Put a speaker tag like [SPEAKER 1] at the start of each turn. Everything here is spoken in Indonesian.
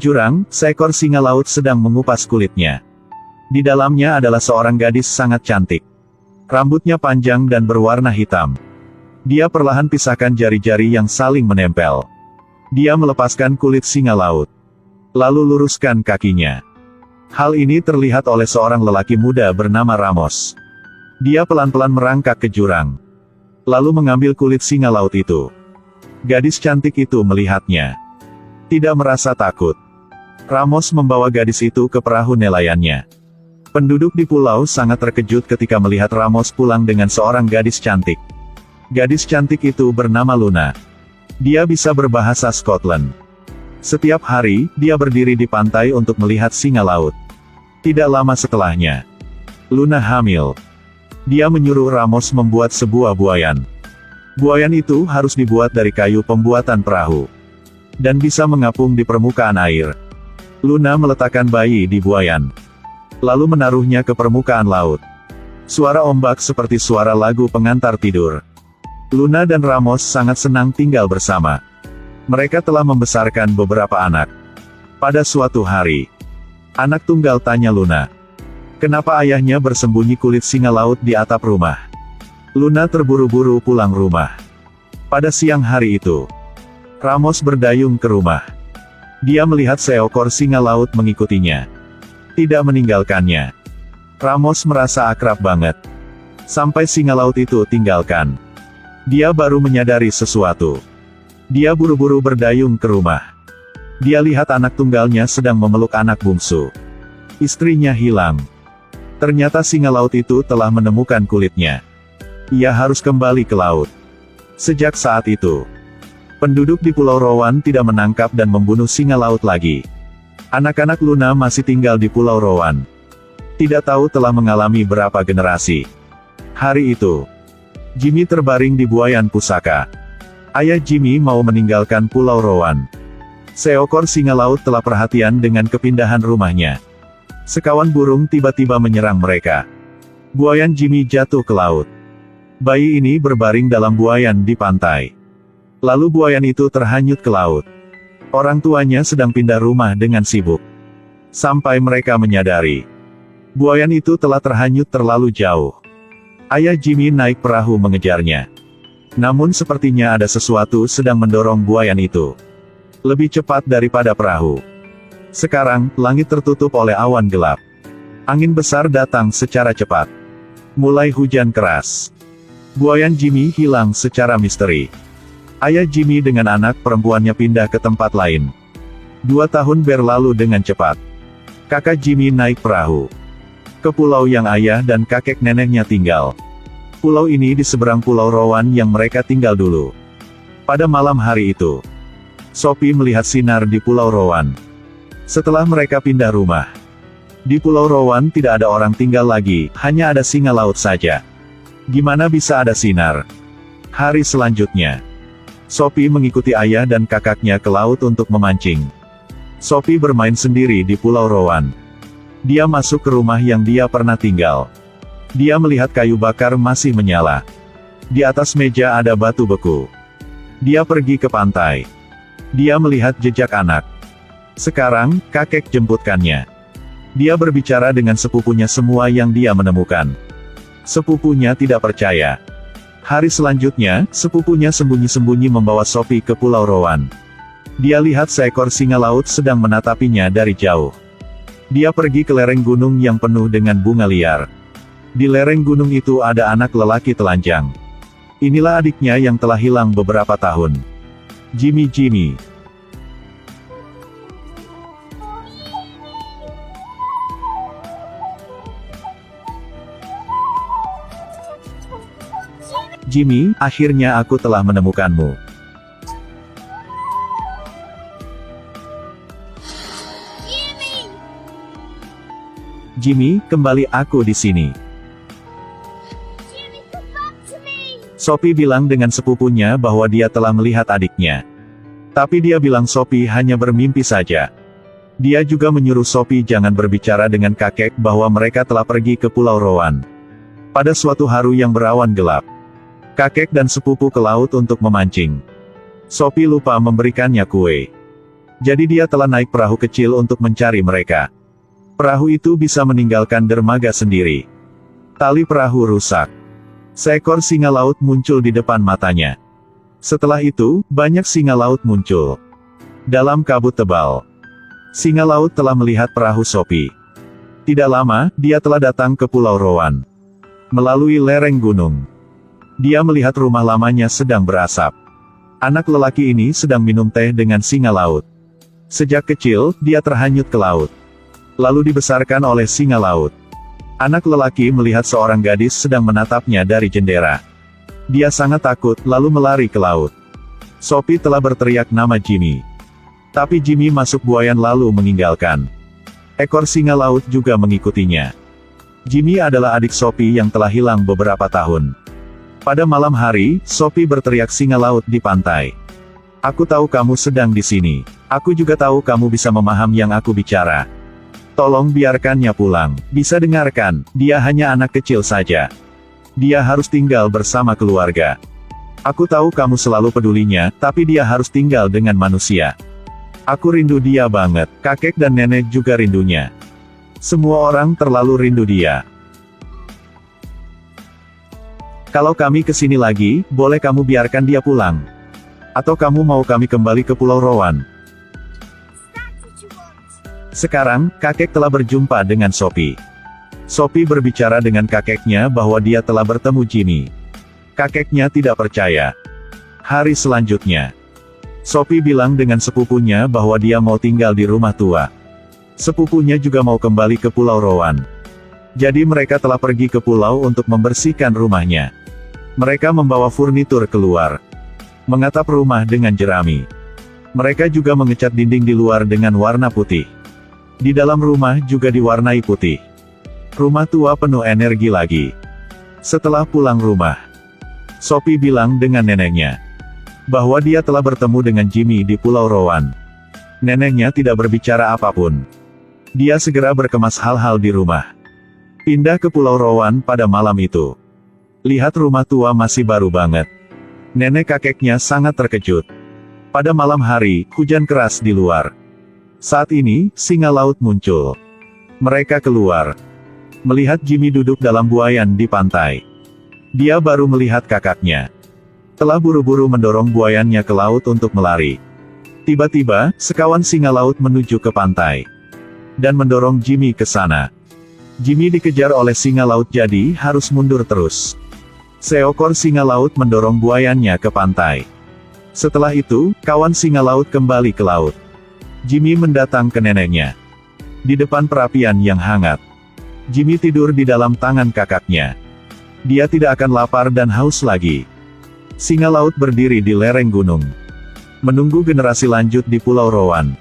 [SPEAKER 1] jurang, seekor singa laut sedang mengupas kulitnya. Di dalamnya adalah seorang gadis sangat cantik. Rambutnya panjang dan berwarna hitam. Dia perlahan pisahkan jari-jari yang saling menempel. Dia melepaskan kulit singa laut. Lalu luruskan kakinya. Hal ini terlihat oleh seorang lelaki muda bernama Ramos. Dia pelan-pelan merangkak ke jurang. Lalu mengambil kulit singa laut itu. Gadis cantik itu melihatnya. Tidak merasa takut. Ramos membawa gadis itu ke perahu nelayannya. Penduduk di pulau sangat terkejut ketika melihat Ramos pulang dengan seorang gadis cantik. Gadis cantik itu bernama Luna. Dia bisa berbahasa Scotland. Setiap hari, dia berdiri di pantai untuk melihat singa laut. Tidak lama setelahnya, Luna hamil. Dia menyuruh Ramos membuat sebuah buayan. Buayan itu harus dibuat dari kayu pembuatan perahu. Dan bisa mengapung di permukaan air. Luna meletakkan bayi di buayan. Lalu menaruhnya ke permukaan laut. Suara ombak seperti suara lagu pengantar tidur. Luna dan Ramos sangat senang tinggal bersama. Mereka telah membesarkan beberapa anak. Pada suatu hari, anak tunggal tanya Luna, kenapa ayahnya bersembunyi kulit singa laut di atap rumah? Luna terburu-buru pulang rumah. Pada siang hari itu, Ramos berdayung ke rumah. Dia melihat seekor singa laut mengikutinya. Tidak meninggalkannya. Ramos merasa akrab banget. Sampai singa laut itu tinggalkan. Dia baru menyadari sesuatu. Dia buru-buru berdayung ke rumah. Dia lihat anak tunggalnya sedang memeluk anak bungsu. Istrinya hilang. Ternyata singa laut itu telah menemukan kulitnya. Ia harus kembali ke laut. Sejak saat itu, penduduk di Pulau Rowan tidak menangkap dan membunuh singa laut lagi. Anak-anak Luna masih tinggal di Pulau Rowan. Tidak tahu telah mengalami berapa generasi. Hari itu, Jimmy terbaring di buayan pusaka. Ayah Jimmy mau meninggalkan Pulau Rowan. Seekor singa laut telah perhatian dengan kepindahan rumahnya. Sekawan burung tiba-tiba menyerang mereka. Buayan Jimmy jatuh ke laut. Bayi ini berbaring dalam buayan di pantai. Lalu buayan itu terhanyut ke laut. Orang tuanya sedang pindah rumah dengan sibuk. Sampai mereka menyadari, buayan itu telah terhanyut terlalu jauh. Ayah Jimmy naik perahu mengejarnya. Namun sepertinya ada sesuatu sedang mendorong buayan itu. Lebih cepat daripada perahu. Sekarang, langit tertutup oleh awan gelap. Angin besar datang secara cepat. Mulai hujan keras. Buayan Jimmy hilang secara misteri. Ayah Jimmy dengan anak perempuannya pindah ke tempat lain. 2 tahun berlalu dengan cepat. Kakak Jimmy naik perahu ke pulau yang ayah dan kakek neneknya tinggal. Pulau ini di seberang Pulau Rowan yang mereka tinggal dulu. Pada malam hari itu, Sophie melihat sinar di Pulau Rowan. Setelah mereka pindah rumah, di Pulau Rowan tidak ada orang tinggal lagi, hanya ada singa laut saja. Gimana bisa ada sinar? Hari selanjutnya, Sophie mengikuti ayah dan kakaknya ke laut untuk memancing. Sophie bermain sendiri di Pulau Rowan. Dia masuk ke rumah yang dia pernah tinggal. Dia melihat kayu bakar masih menyala. Di atas meja ada batu beku. Dia pergi ke pantai. Dia melihat jejak anak. Sekarang, kakek jemputkannya. Dia berbicara dengan sepupunya semua yang dia menemukan. Sepupunya tidak percaya. Hari selanjutnya, sepupunya sembunyi-sembunyi membawa Sophie ke Pulau Rowan. Dia lihat seekor singa laut sedang menatapinya dari jauh. Dia pergi ke lereng gunung yang penuh dengan bunga liar. Di lereng gunung itu ada anak lelaki telanjang. Inilah adiknya yang telah hilang beberapa tahun. Jimmy. Jimmy, akhirnya aku telah menemukanmu. Jimmy, kembali aku di sini. Sophie bilang dengan sepupunya bahwa dia telah melihat adiknya. Tapi dia bilang Sophie hanya bermimpi saja. Dia juga menyuruh Sophie jangan berbicara dengan kakek bahwa mereka telah pergi ke Pulau Rowan. Pada suatu hari yang berawan gelap, kakek dan sepupu ke laut untuk memancing. Sophie lupa memberikannya kue. Jadi dia telah naik perahu kecil untuk mencari mereka. Perahu itu bisa meninggalkan dermaga sendiri. Tali perahu rusak. Seekor singa laut muncul di depan matanya. Setelah itu, banyak singa laut muncul. Dalam kabut tebal, singa laut telah melihat perahu Sophie. Tidak lama, dia telah datang ke Pulau Rowan. Melalui lereng gunung, dia melihat rumah lamanya sedang berasap. Anak lelaki ini sedang minum teh dengan singa laut. Sejak kecil, dia terhanyut ke laut. Lalu dibesarkan oleh singa laut. Anak lelaki melihat seorang gadis sedang menatapnya dari jendela. Dia sangat takut, lalu melari ke laut. Sophie telah berteriak nama Jimmy. Tapi Jimmy masuk buayan lalu meninggalkan. Ekor singa laut juga mengikutinya. Jimmy adalah adik Sophie yang telah hilang beberapa tahun. Pada malam hari, Sophie berteriak singa laut di pantai. Aku tahu kamu sedang di sini. Aku juga tahu kamu bisa memaham yang aku bicara. Tolong biarkannya pulang. Bisa dengarkan, dia hanya anak kecil saja. Dia harus tinggal bersama keluarga. Aku tahu kamu selalu pedulinya, tapi dia harus tinggal dengan manusia. Aku rindu dia banget, kakek dan nenek juga rindunya. Semua orang terlalu rindu dia. Kalau kami kesini lagi, boleh kamu biarkan dia pulang? Atau kamu mau kami kembali ke Pulau Rowan? Sekarang, kakek telah berjumpa dengan Sophie. Sophie berbicara dengan kakeknya bahwa dia telah bertemu Jimmy. Kakeknya tidak percaya. Hari selanjutnya, Sophie bilang dengan sepupunya bahwa dia mau tinggal di rumah tua. Sepupunya juga mau kembali ke Pulau Rowan. Jadi mereka telah pergi ke pulau untuk membersihkan rumahnya. Mereka membawa furnitur keluar. Mengatap rumah dengan jerami. Mereka juga mengecat dinding di luar dengan warna putih. Di dalam rumah juga diwarnai putih. Rumah tua penuh energi lagi. Setelah pulang rumah, Sophie bilang dengan neneknya bahwa dia telah bertemu dengan Jimmy di Pulau Rowan. Neneknya tidak berbicara apapun. Dia segera berkemas hal-hal di rumah. Pindah ke Pulau Rowan pada malam itu. Lihat rumah tua masih baru banget. Nenek kakeknya sangat terkejut. Pada malam hari, hujan keras di luar. Saat ini, singa laut muncul. Mereka keluar. Melihat Jimmy duduk dalam buayan di pantai. Dia baru melihat kakaknya. Telah buru-buru mendorong buayannya ke laut untuk melari. Tiba-tiba, sekawan singa laut menuju ke pantai. Dan mendorong Jimmy ke sana. Jimmy dikejar oleh singa laut jadi harus mundur terus. Seekor singa laut mendorong buayannya ke pantai. Setelah itu, kawan singa laut kembali ke laut. Jimmy mendatang ke neneknya. Di depan perapian yang hangat, Jimmy tidur di dalam tangan kakaknya. Dia tidak akan lapar dan haus lagi. Singa laut berdiri di lereng gunung, menunggu generasi lanjut di Pulau Rowan.